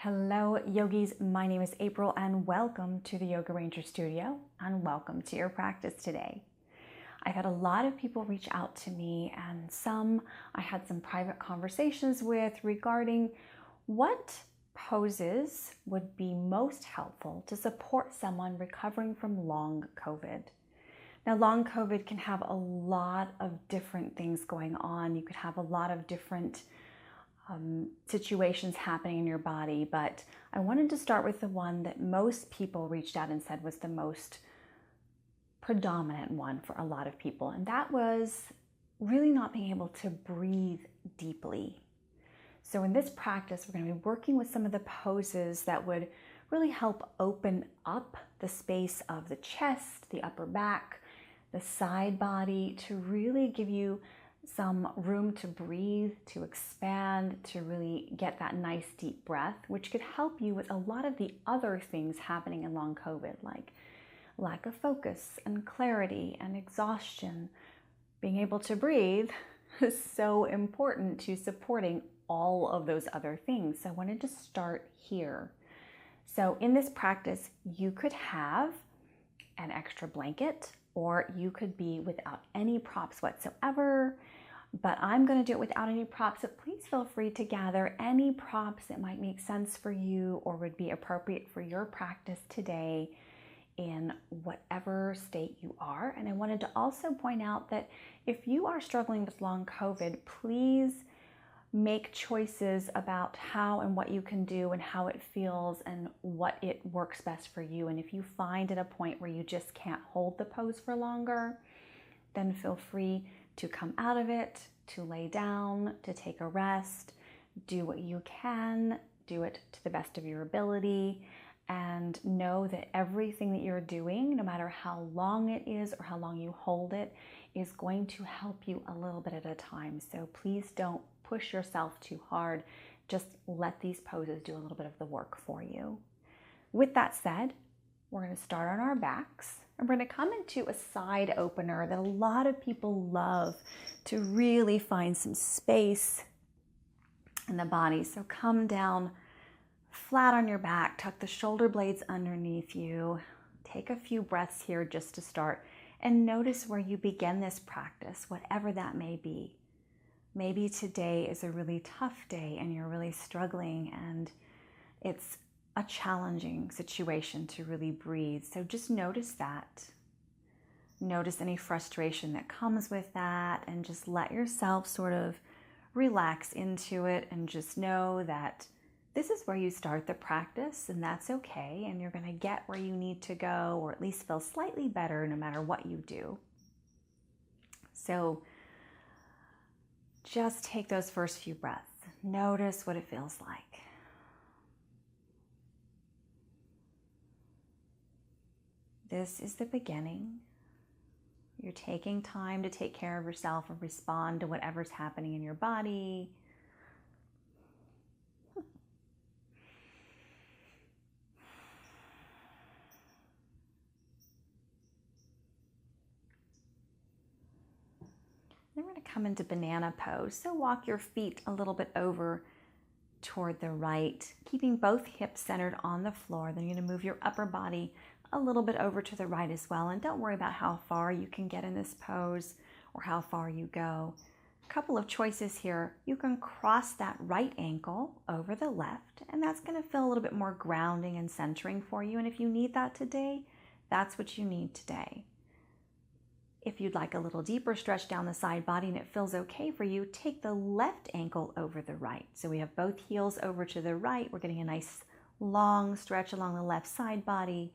Hello yogis, my name is April and welcome to the Yoga Ranger Studio and welcome to your practice today. I've had a lot of people reach out to me and some I had some private conversations with regarding what poses would be most helpful to support someone recovering from long COVID. Now, long COVID can have a lot of different things going on. You could have a lot of different situations happening in your body, but I wanted to start with the one that most people reached out and said was the most predominant one for a lot of people, and that was really not being able to breathe deeply. So in this practice, we're going to be working with some of the poses that would really help open up the space of the chest, the upper back, the side body, to really give you some room to breathe, to expand, to really get that nice deep breath, which could help you with a lot of the other things happening in long COVID, like lack of focus and clarity and exhaustion. Being able to breathe is so important to supporting all of those other things. So I wanted to start here. So in this practice, you could have an extra blanket, or you could be without any props whatsoever, but I'm going to do it without any props, so please feel free to gather any props that might make sense for you or would be appropriate for your practice today in whatever state you are. And I wanted to also point out that if you are struggling with long COVID, please make choices about how and what you can do and how it feels and what it works best for you. And if you find at a point where you just can't hold the pose for longer, then feel free to come out of it, to lay down, to take a rest, do what you can, do it to the best of your ability, and know that everything that you're doing, no matter how long it is or how long you hold it, is going to help you a little bit at a time. So please don't push yourself too hard. Just let these poses do a little bit of the work for you. With that said, we're going to start on our backs, and we're going to come into a side opener that a lot of people love to really find some space in the body. So come down flat on your back, tuck the shoulder blades underneath you. Take a few breaths here just to start, and notice where you begin this practice, whatever that may be. Maybe today is a really tough day and you're really struggling and it's a challenging situation to really breathe. So just notice that. Notice any frustration that comes with that, and just let yourself sort of relax into it and just know that this is where you start the practice, and that's okay, and you're going to get where you need to go, or at least feel slightly better no matter what you do. So just take those first few breaths. Notice what it feels like. This is the beginning. You're taking time to take care of yourself and respond to whatever's happening in your body. Then we're going to come into banana pose. So walk your feet a little bit over toward the right, keeping both hips centered on the floor. Then you're going to move your upper body a little bit over to the right as well. And don't worry about how far you can get in this pose or how far you go. A couple of choices here. You can cross that right ankle over the left, and that's going to feel a little bit more grounding and centering for you. And if you need that today, that's what you need today. If you'd like a little deeper stretch down the side body and it feels okay for you, take the left ankle over the right. So we have both heels over to the right. We're getting a nice long stretch along the left side body.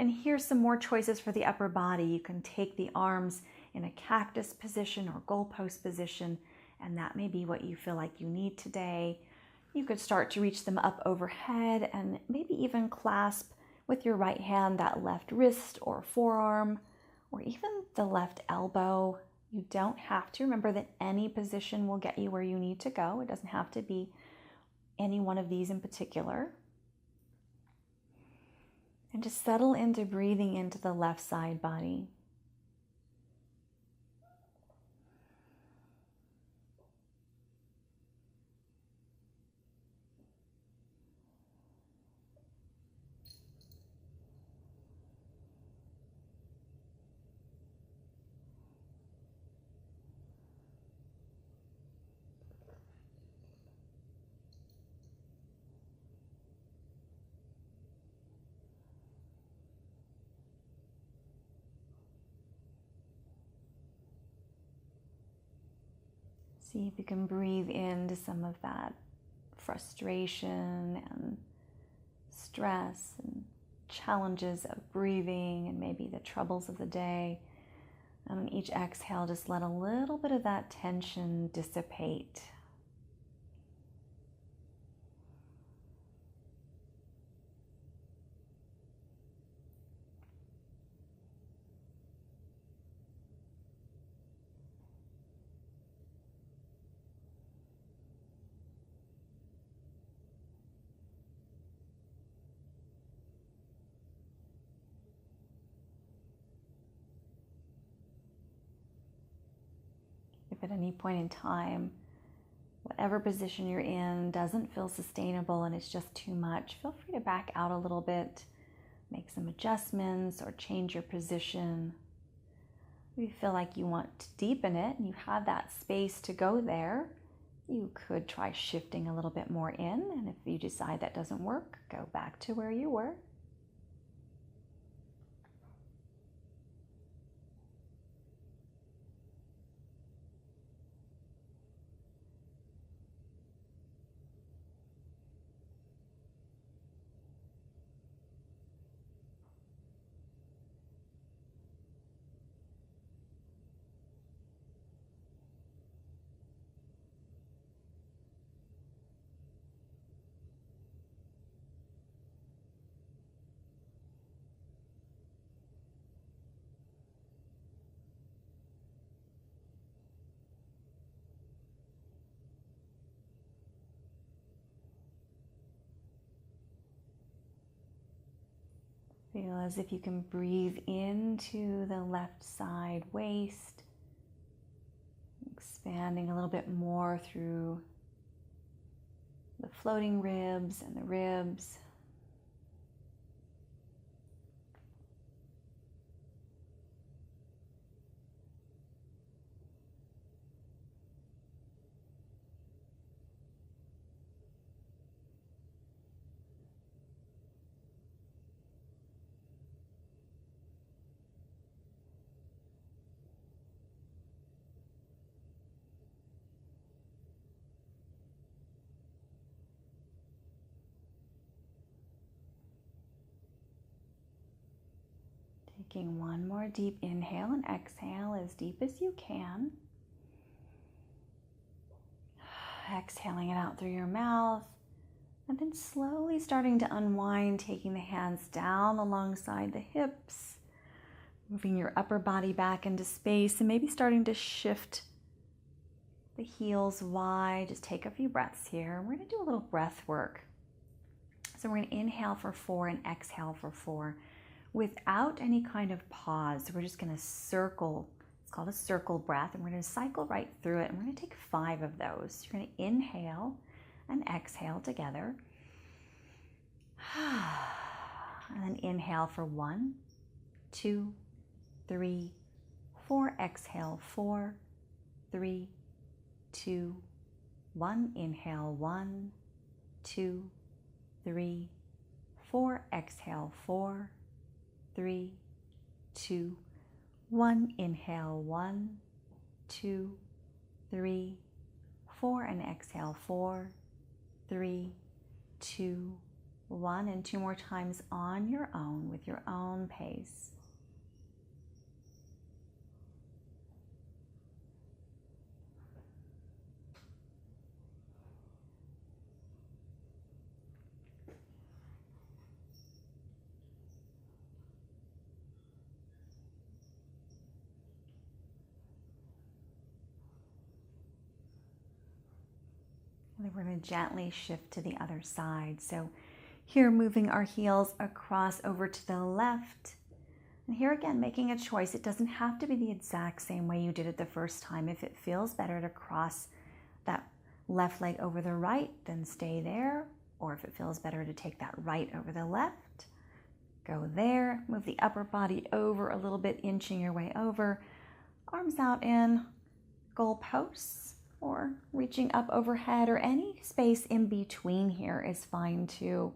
And here's some more choices for the upper body. You can take the arms in a cactus position or goalpost position, and that may be what you feel like you need today. You could start to reach them up overhead and maybe even clasp with your right hand that left wrist or forearm, or even the left elbow. You don't have to. Remember that any position will get you where you need to go. It doesn't have to be any one of these in particular. And just settle into breathing into the left side body. See if you can breathe into some of that frustration and stress and challenges of breathing and maybe the troubles of the day. And on each exhale, just let a little bit of that tension dissipate. If at any point in time, whatever position you're in doesn't feel sustainable and it's just too much, feel free to back out a little bit, make some adjustments or change your position. If you feel like you want to deepen it and you have that space to go there, you could try shifting a little bit more in, and if you decide that doesn't work, go back to where you were. Feel as if you can breathe into the left side waist, expanding a little bit more through the floating ribs and the ribs. Taking one more deep inhale and exhale as deep as you can. Exhaling it out through your mouth, and then slowly starting to unwind, taking the hands down alongside the hips, moving your upper body back into space, and maybe starting to shift the heels wide. Just take a few breaths here. We're going to do a little breath work. So we're going to inhale for 4 and exhale for 4 without any kind of pause. So we're just going to circle. It's called a circle breath, and we're going to cycle right through it, and we're going to take 5 of those. You're going to inhale and exhale together. And then inhale for 1, 2, 3, 4. Exhale 4, 3, 2, 1. Inhale 1, 2, 3, 4. Exhale 4, 3, 2, 1. Inhale 1, 2, 3, 4, and exhale 4, 3, 2, 1, and 2 more times on your own with your own pace. And then we're going to gently shift to the other side. So here, moving our heels across over to the left. And here again, making a choice. It doesn't have to be the exact same way you did it the first time. If it feels better to cross that left leg over the right, then stay there. Or if it feels better to take that right over the left, go there. Move the upper body over a little bit, inching your way over. Arms out in goalposts, or reaching up overhead, or any space in between here is fine too.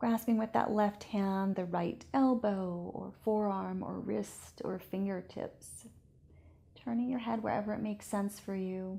Grasping with that left hand, the right elbow or forearm or wrist or fingertips. Turning your head wherever it makes sense for you.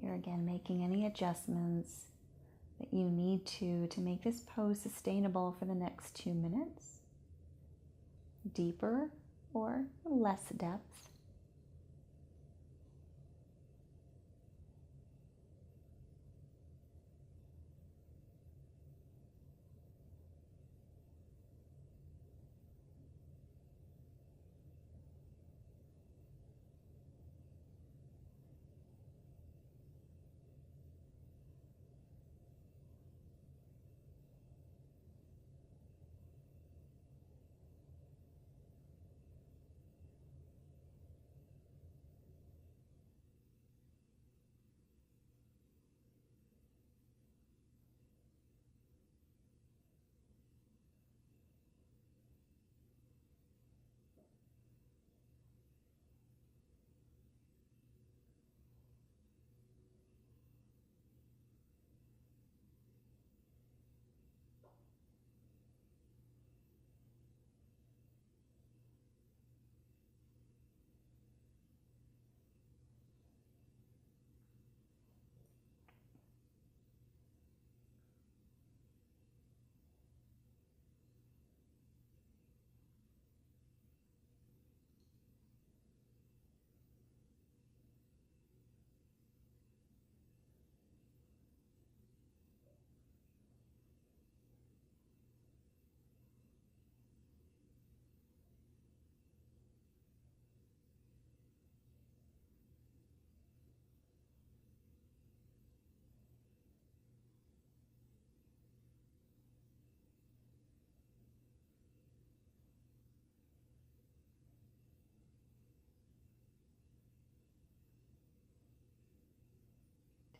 Here again, making any adjustments that you need to make this pose sustainable for the next 2 minutes. Deeper or less depth.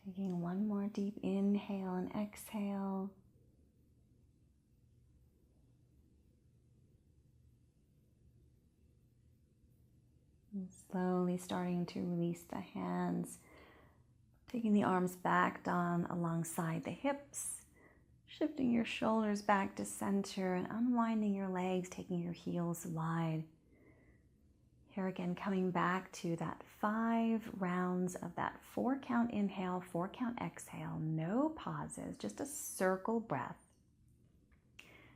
Taking one more deep inhale and exhale. And slowly starting to release the hands. Taking the arms back down alongside the hips. Shifting your shoulders back to center and unwinding your legs, taking your heels wide. Here again, coming back to that 5 rounds of that 4 count inhale, 4 count exhale, no pauses, just a circle breath.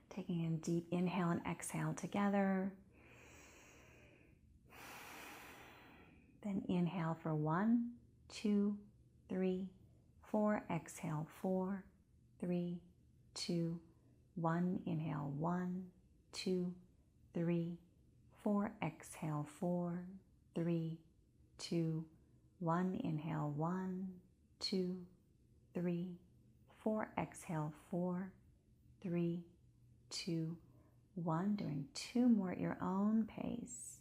Taking a deep inhale and exhale together. Then inhale for 1, 2, 3, 4. Exhale, 4, 3, 2, 1. Inhale, 1, 2, 3, 4. Exhale, 4, 3, 2, 1. Inhale, 1, 2, 3, 4. Exhale, 4, 3, 2, 1. Doing 2 more at your own pace.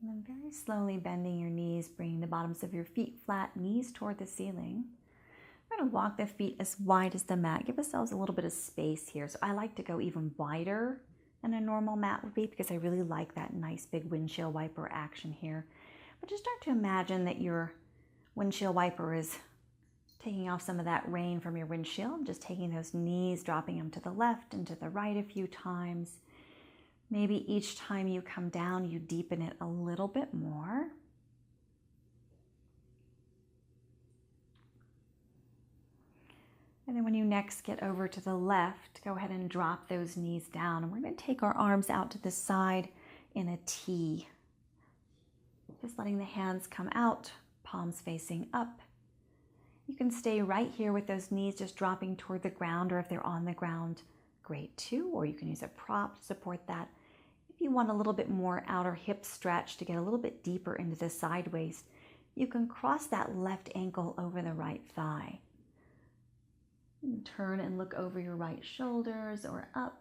And then very slowly bending your knees, bringing the bottoms of your feet flat, knees toward the ceiling. We're going to walk the feet as wide as the mat. Give ourselves a little bit of space here. So I like to go even wider than a normal mat would be because I really like that nice big windshield wiper action here. But just start to imagine that your windshield wiper is taking off some of that rain from your windshield, just taking those knees, dropping them to the left and to the right a few times. Maybe each time you come down, you deepen it a little bit more. And then when you next get over to the left, go ahead and drop those knees down. And we're going to take our arms out to the side in a T. Just letting the hands come out, palms facing up. You can stay right here with those knees just dropping toward the ground, or if they're on the ground, great too. Or you can use a prop to support that. If you want a little bit more outer hip stretch to get a little bit deeper into the side waist, you can cross that left ankle over the right thigh. And turn and look over your right shoulders or up.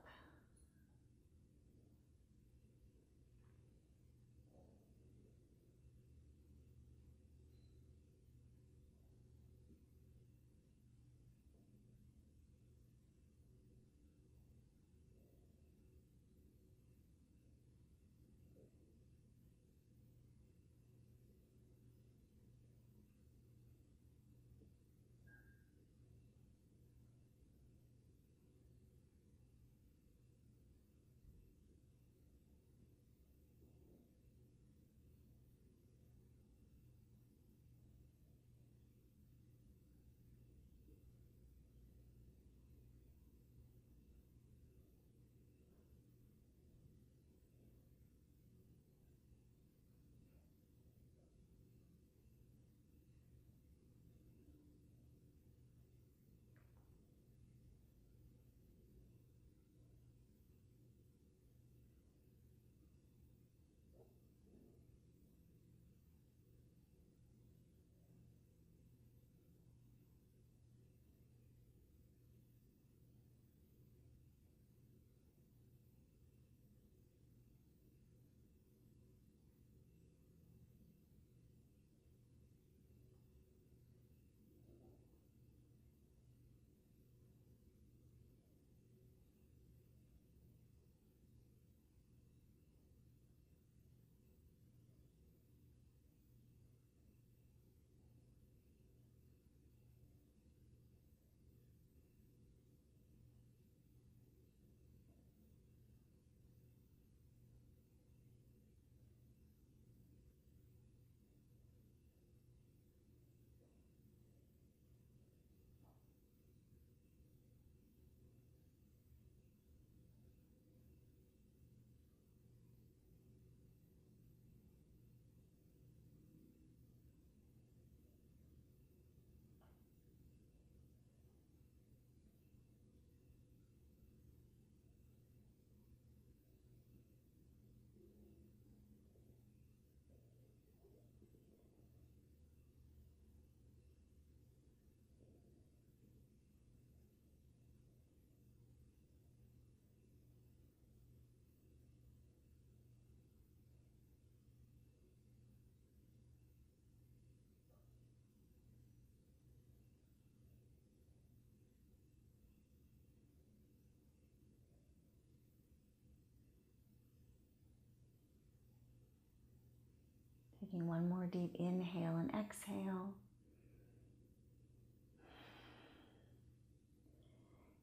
Taking one more deep inhale and exhale.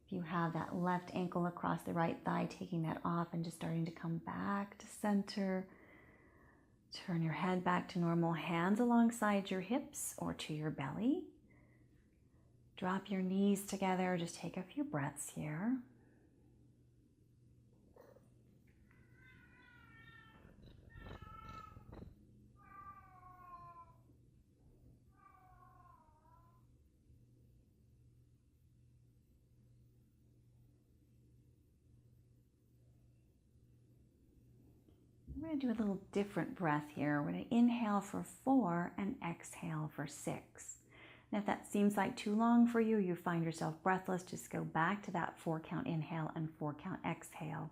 If you have that left ankle across the right thigh, taking that off and just starting to come back to center. Turn your head back to normal, hands alongside your hips or to your belly. Drop your knees together, just take a few breaths here. We're going to do a little different breath here. We're going to inhale for 4 and exhale for 6. And if that seems like too long for you, you find yourself breathless, just go back to that 4 count inhale and 4 count exhale.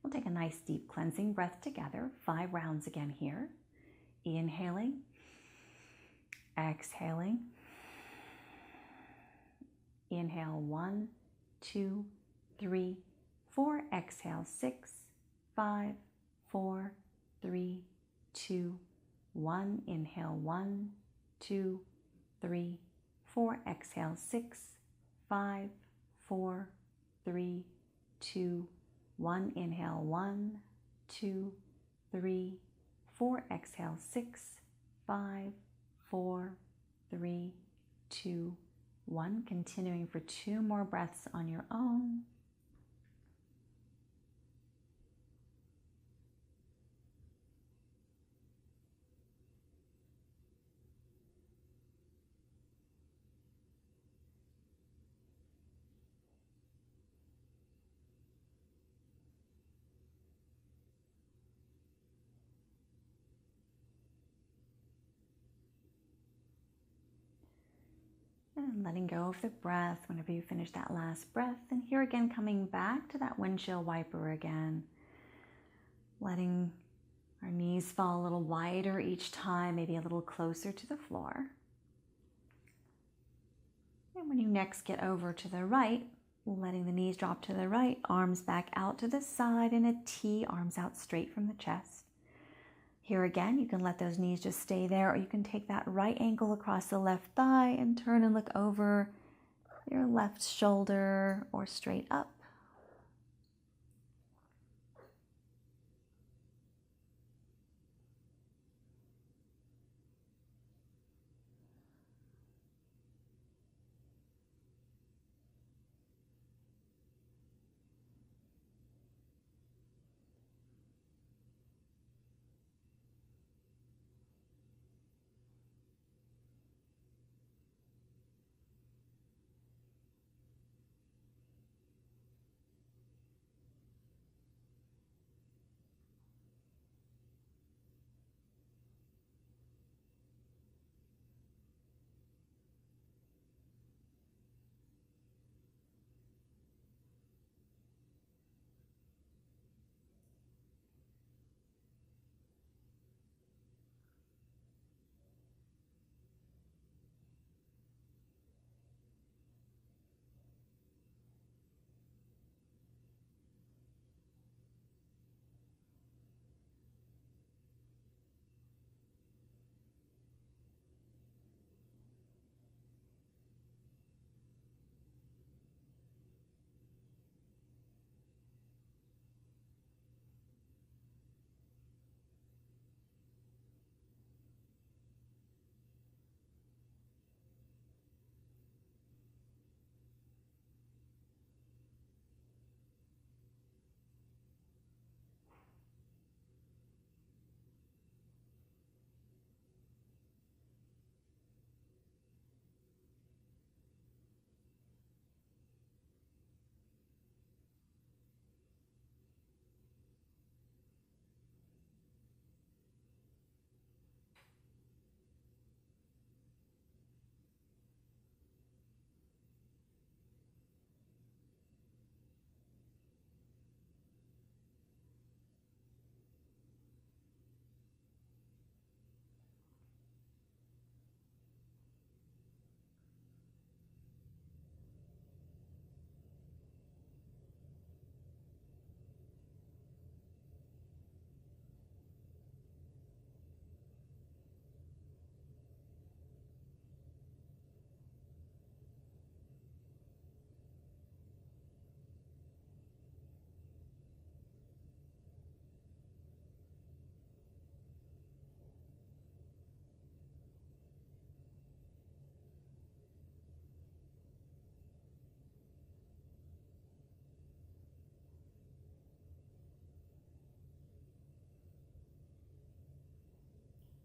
We'll take a nice deep cleansing breath together. 5 rounds again here. Inhaling, exhaling. Inhale 1, 2, 3, 4. Exhale 6, 5, 4, 3, 2, 1. Inhale 1, 2, 3, 4. Exhale 6, 5, 4, 3, 2, 1. Inhale 1, 2, 3, 4. Exhale 6, 5, 4, 3, 2, 1, continuing for 2 more breaths on your own. And letting go of the breath whenever you finish that last breath. And here again, coming back to that windshield wiper again. Letting our knees fall a little wider each time, maybe a little closer to the floor. And when you next get over to the right, letting the knees drop to the right, arms back out to the side in a T, arms out straight from the chest. Here again, you can let those knees just stay there, or you can take that right ankle across the left thigh and turn and look over your left shoulder or straight up.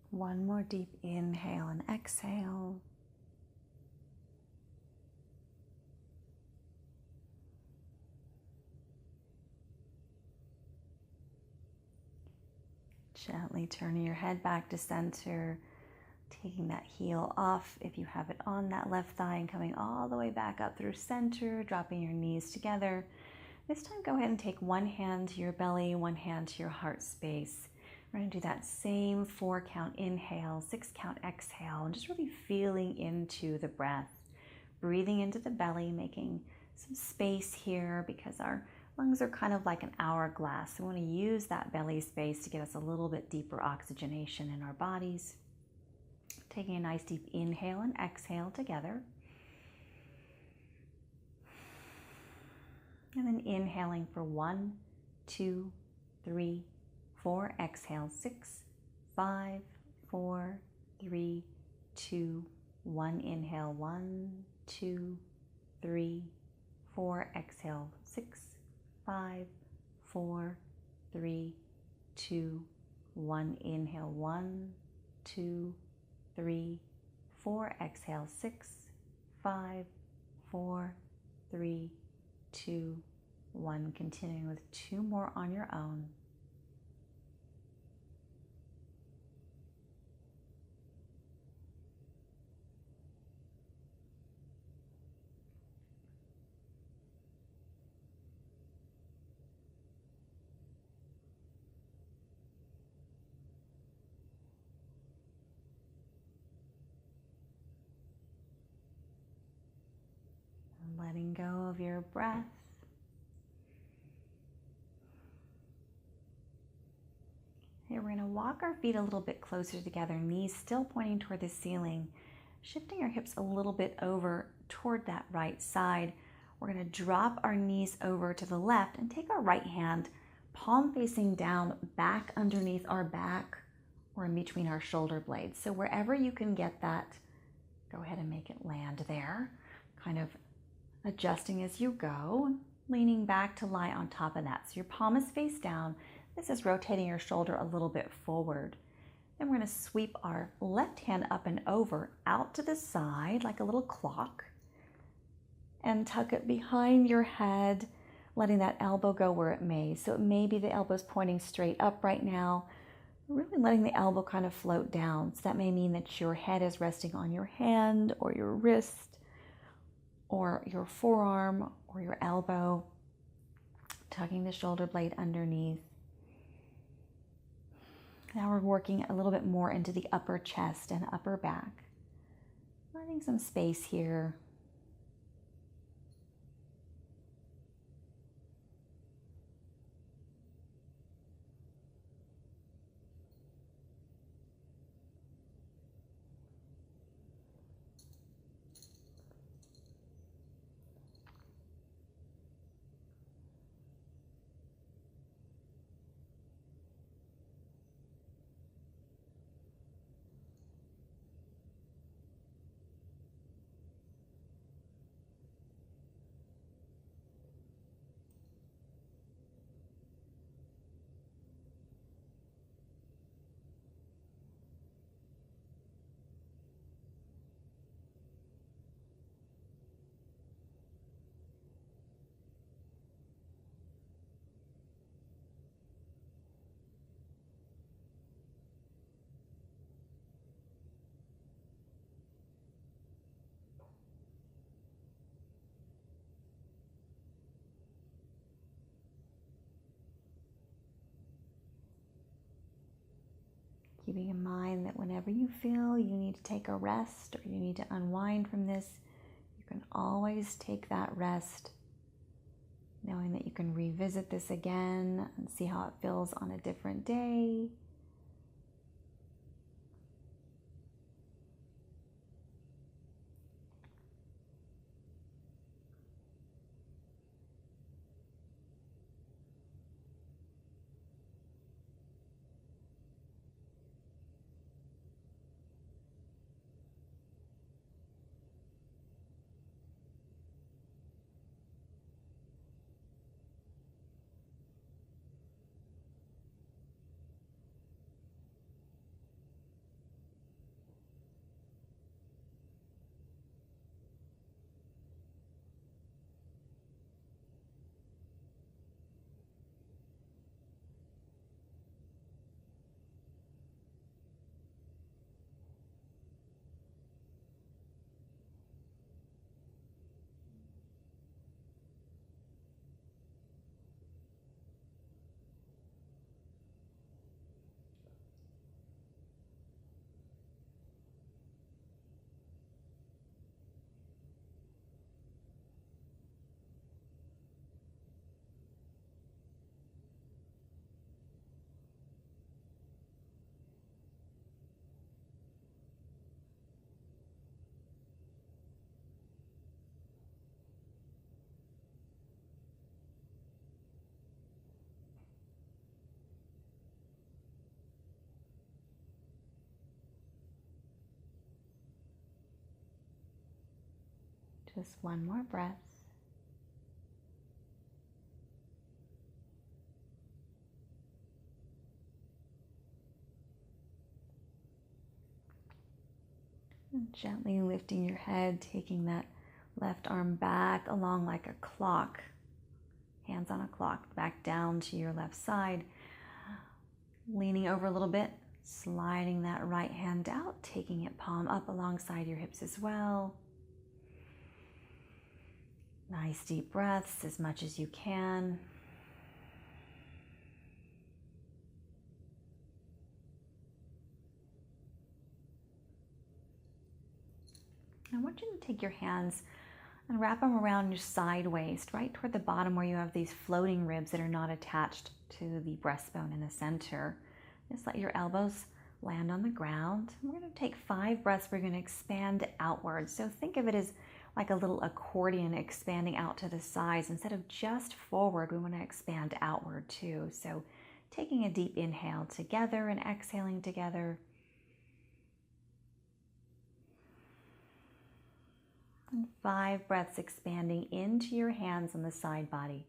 One more deep inhale and exhale. Gently turning your head back to center, taking that heel off if you have it on that left thigh and coming all the way back up through center, dropping your knees together. This time go ahead and take one hand to your belly, one hand to your heart space. We're going to do that same 4 count inhale, 6 count exhale, and just really feeling into the breath. Breathing into the belly, making some space here because our lungs are kind of like an hourglass. So we want to use that belly space to get us a little bit deeper oxygenation in our bodies. Taking a nice deep inhale and exhale together. And then inhaling for 1, 2, 3, 4. Exhale, 6, 5, 4, 3, 2, 1. Inhale, 1, 2, 3, 4. Exhale, 6, 5, 4, 3, 2, 1. Inhale, 1, 2, 3, 4. Exhale, 6, 5, 4, 3, 2, 1. Continuing with 2 more on your own. Letting go of your breath. Here we're going to walk our feet a little bit closer together, knees still pointing toward the ceiling, shifting our hips a little bit over toward that right side. We're going to drop our knees over to the left and take our right hand, palm facing down, back underneath our back or in between our shoulder blades. So wherever you can get that, go ahead and make it land there. Kind of adjusting as you go, leaning back to lie on top of that. So your palm is face down. This is rotating your shoulder a little bit forward. Then we're going to sweep our left hand up and over, out to the side like a little clock, and tuck it behind your head, letting that elbow go where it may. So it may be the elbow's pointing straight up right now, really letting the elbow kind of float down. So that may mean that your head is resting on your hand or your wrist or your forearm or your elbow, tucking the shoulder blade underneath. Now we're working a little bit more into the upper chest and upper back. Finding some space here. Keeping in mind that whenever you feel you need to take a rest or you need to unwind from this, you can always take that rest, knowing that you can revisit this again and see how it feels on a different day. Just one more breath. And gently lifting your head, taking that left arm back along like a clock, hands on a clock, back down to your left side. Leaning over a little bit, sliding that right hand out, taking it palm up alongside your hips as well. Nice deep breaths, as much as you can. I want you to take your hands and wrap them around your side waist, right toward the bottom where you have these floating ribs that are not attached to the breastbone in the center. Just let your elbows land on the ground. We're going to take 5 breaths. We're going to expand outwards. So think of it as like a little accordion expanding out to the sides. Instead of just forward, we want to expand outward too. So taking a deep inhale together and exhaling together. And 5 breaths expanding into your hands on the side body.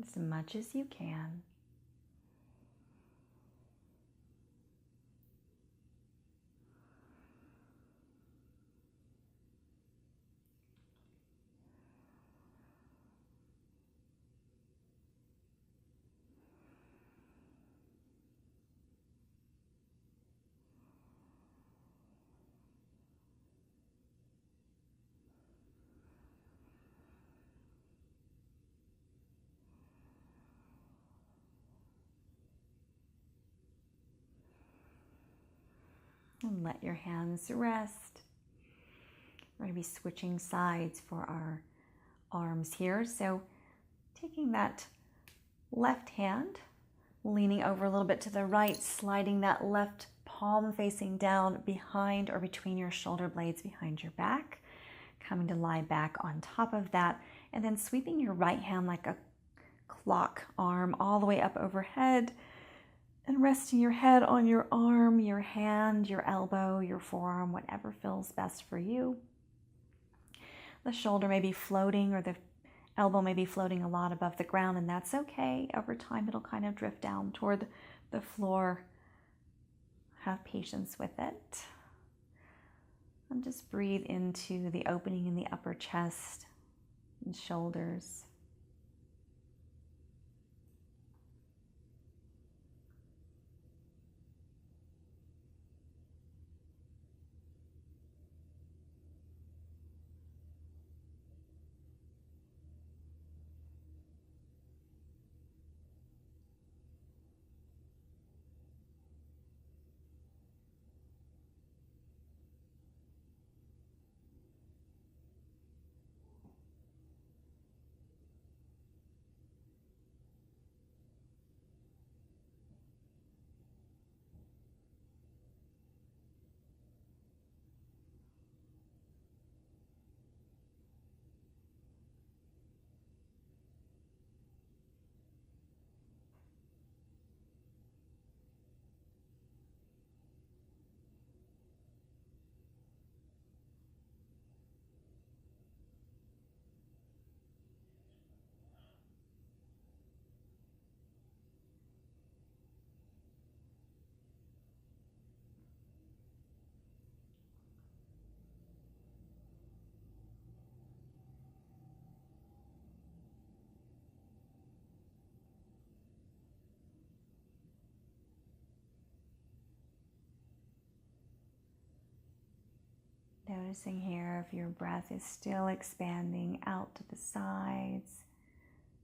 As much as you can. And let your hands rest. We're going to be switching sides for our arms here. So taking that left hand, leaning over a little bit to the right, sliding that left palm facing down behind or between your shoulder blades behind your back, coming to lie back on top of that, and then sweeping your right hand like a clock arm all the way up overhead, and resting your head on your arm, your hand, your elbow, your forearm, whatever feels best for you. The shoulder may be floating or the elbow may be floating a lot above the ground, and that's okay. Over time, it'll kind of drift down toward the floor. Have patience with it. And just breathe into the opening in the upper chest and shoulders. Noticing here if your breath is still expanding out to the sides.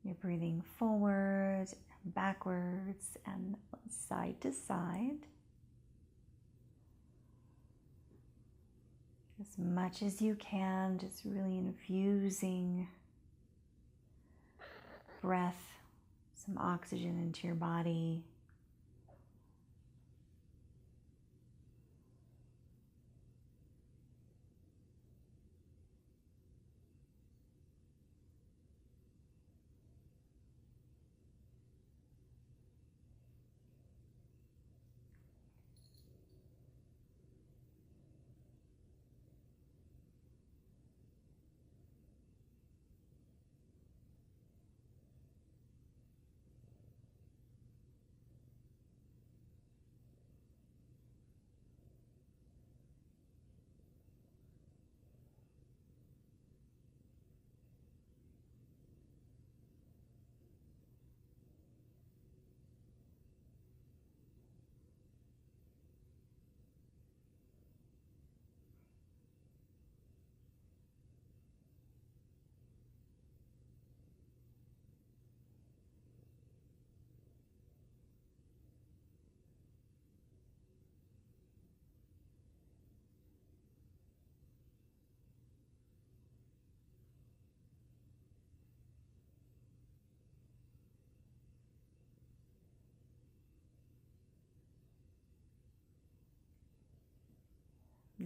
You're breathing forward and backwards and side to side. As much as you can, just really infusing breath, some oxygen into your body.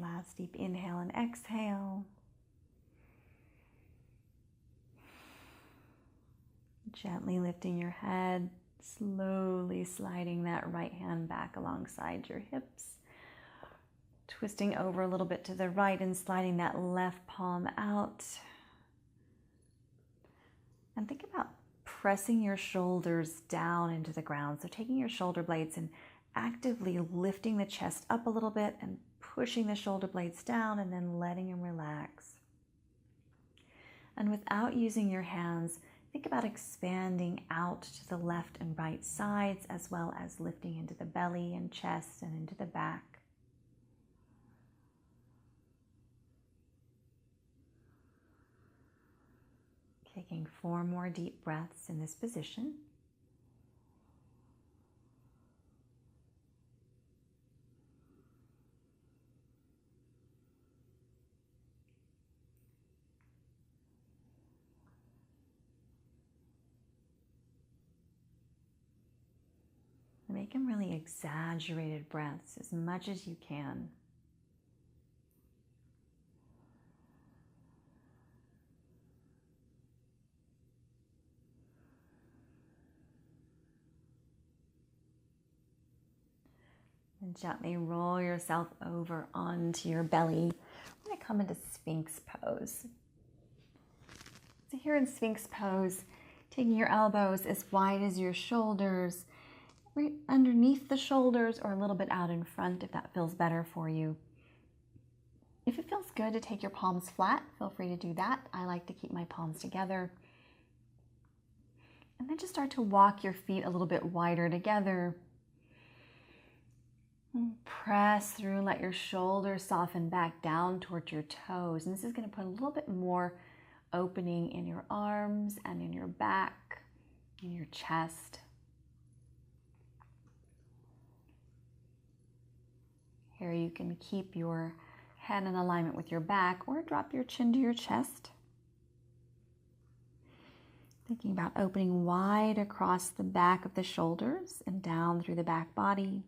Last deep inhale and exhale. Gently lifting your head, slowly sliding that right hand back alongside your hips. Twisting over a little bit to the right and sliding that left palm out. And think about pressing your shoulders down into the ground. So taking your shoulder blades and actively lifting the chest up a little bit and pushing the shoulder blades down and then letting them relax. And without using your hands, think about expanding out to the left and right sides, as well as lifting into the belly and chest and into the back. Taking 4 more deep breaths in this position. Make them really exaggerated breaths as much as you can. And gently roll yourself over onto your belly. I'm going to come into Sphinx pose. So here in Sphinx pose, taking your elbows as wide as your shoulders, right underneath the shoulders or a little bit out in front if that feels better for you. If it feels good to take your palms flat, feel free to do that. I like to keep my palms together. And then just start to walk your feet a little bit wider together. Press through, let your shoulders soften back down towards your toes. And this is going to put a little bit more opening in your arms and in your back, in your chest. Here you can keep your head in alignment with your back or drop your chin to your chest. Thinking about opening wide across the back of the shoulders and down through the back body.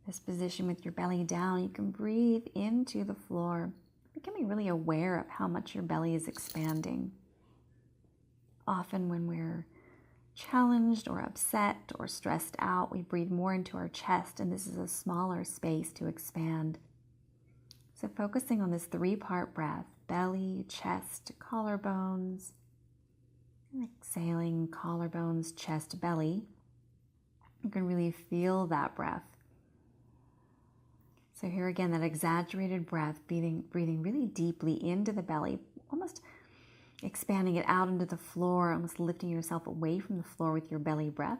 This position with your belly down, you can breathe into the floor, becoming really aware of how much your belly is expanding. Often when we're challenged or upset or stressed out, we breathe more into our chest, and this is a smaller space to expand. So focusing on this 3-part breath, belly, chest, collarbones, and exhaling collarbones, chest, belly. You can really feel that breath. So here again, that exaggerated breath, breathing really deeply into the belly, almost expanding it out into the floor, almost lifting yourself away from the floor with your belly breath.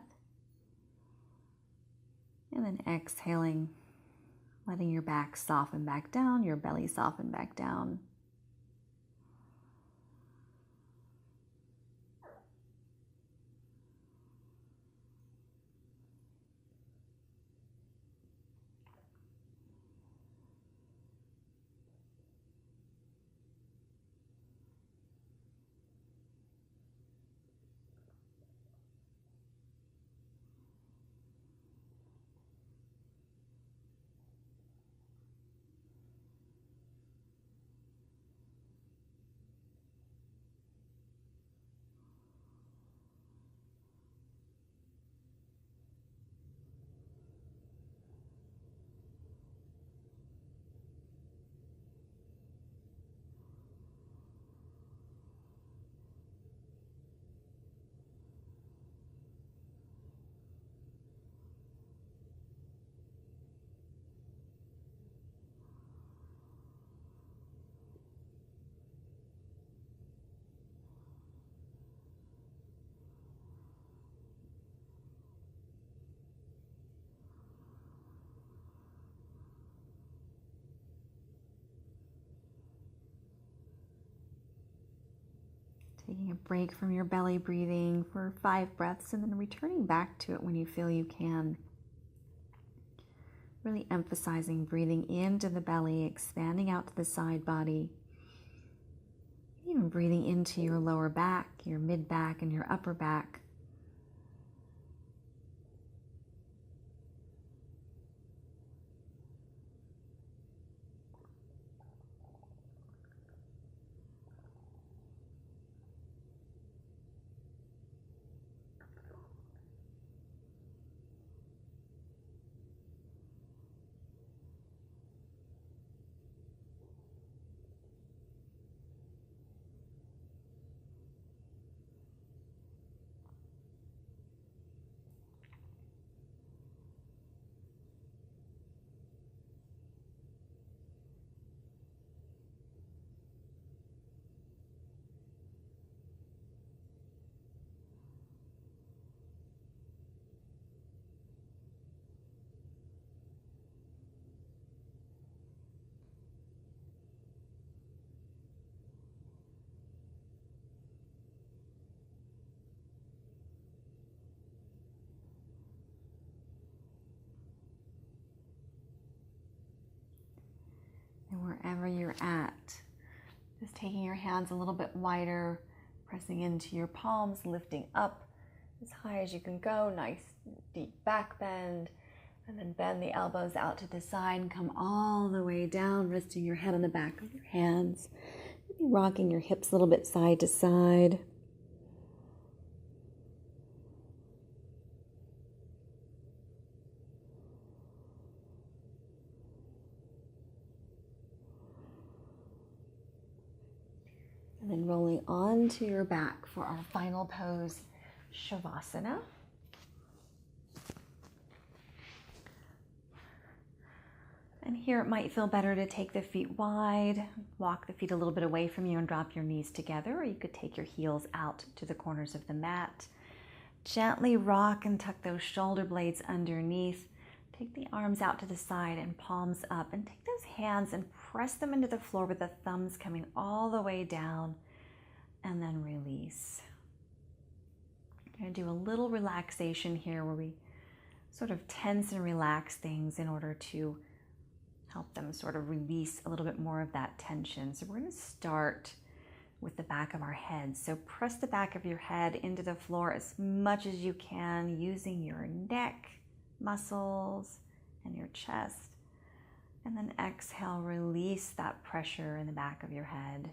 And then exhaling, letting your back soften back down, your belly soften back down. Taking a break from your belly breathing for 5 breaths and then returning back to it when you feel you can. Really emphasizing breathing into the belly, expanding out to the side body. Even breathing into your lower back, your mid back, and your upper back. And wherever you're at, just taking your hands a little bit wider, pressing into your palms, lifting up as high as you can go. Nice deep back bend. And then bend the elbows out to the side and come all the way down, resting your head on the back of your hands. Maybe rocking your hips a little bit side to side. And then rolling onto your back for our final pose, Shavasana. And here it might feel better to take the feet wide, walk the feet a little bit away from you and drop your knees together, or you could take your heels out to the corners of the mat. Gently rock and tuck those shoulder blades underneath. Take the arms out to the side and palms up, and take those hands and press them into the floor with the thumbs coming all the way down, and then release. I'm going to do a little relaxation here where we sort of tense and relax things in order to help them sort of release a little bit more of that tension. So we're going to start with the back of our head. So press the back of your head into the floor as much as you can, using your neck muscles and your chest. And then exhale, release that pressure in the back of your head.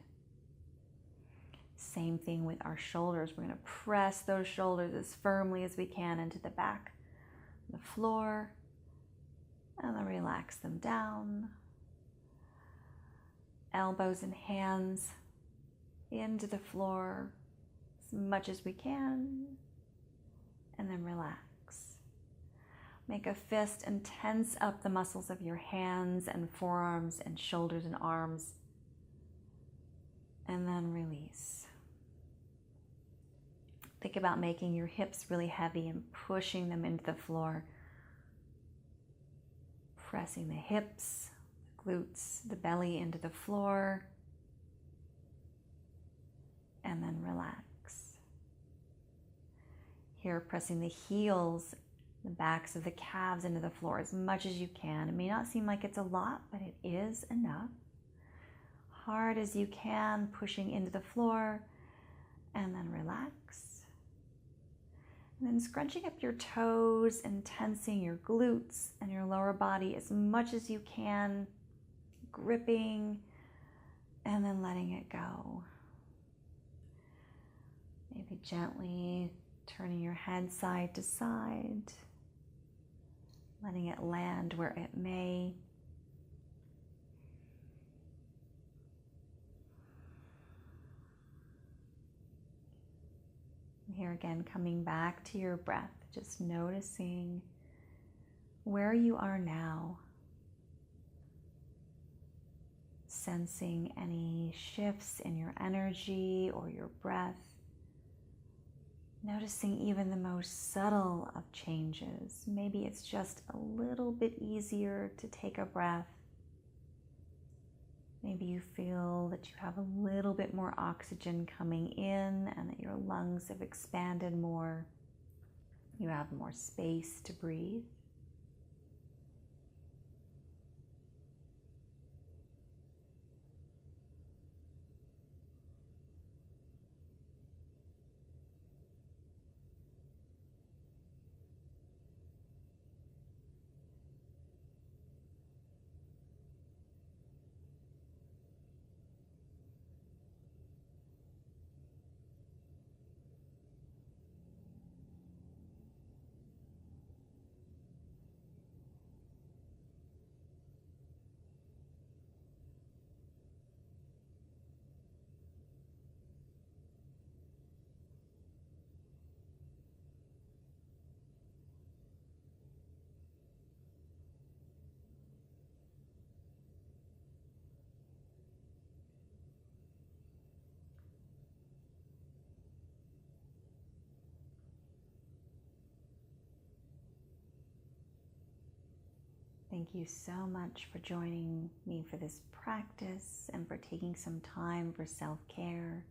Same thing with our shoulders. We're going to press those shoulders as firmly as we can into the back of the floor. And then relax them down. Elbows and hands into the floor as much as we can. And then relax. Make a fist and tense up the muscles of your hands and forearms and shoulders and arms. And then release. Think about making your hips really heavy and pushing them into the floor. Pressing the hips, the glutes, the belly into the floor. And then relax. Here, pressing the heels, the backs of the calves into the floor as much as you can. It may not seem like it's a lot, but it is enough. Hard as you can, pushing into the floor, and then relax. And then scrunching up your toes and tensing your glutes and your lower body as much as you can, gripping, and then letting it go. Maybe gently turning your head side to side, letting it land where it may. And here again, coming back to your breath, just noticing where you are now. Sensing any shifts in your energy or your breath. Noticing even the most subtle of changes. Maybe it's just a little bit easier to take a breath. Maybe you feel that you have a little bit more oxygen coming in and that your lungs have expanded more. You have more space to breathe. Thank you so much for joining me for this practice and for taking some time for self-care.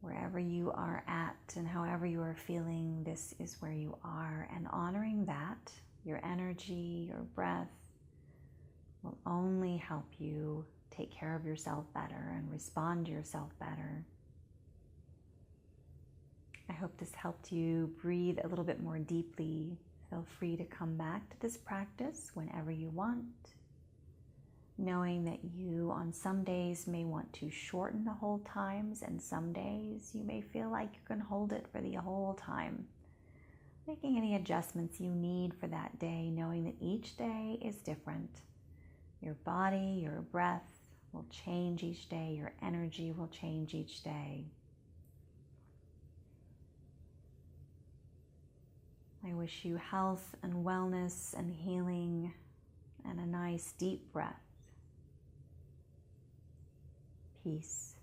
Wherever you are at and however you are feeling, this is where you are. And honoring that, your energy, your breath, will only help you take care of yourself better and respond to yourself better. I hope this helped you breathe a little bit more deeply. Feel free to come back to this practice whenever you want, knowing that you on some days may want to shorten the hold times, and some days you may feel like you can hold it for the whole time. Making any adjustments you need for that day, knowing that each day is different. Your body, your breath will change each day, your energy will change each day. I wish you health and wellness and healing and a nice deep breath. Peace.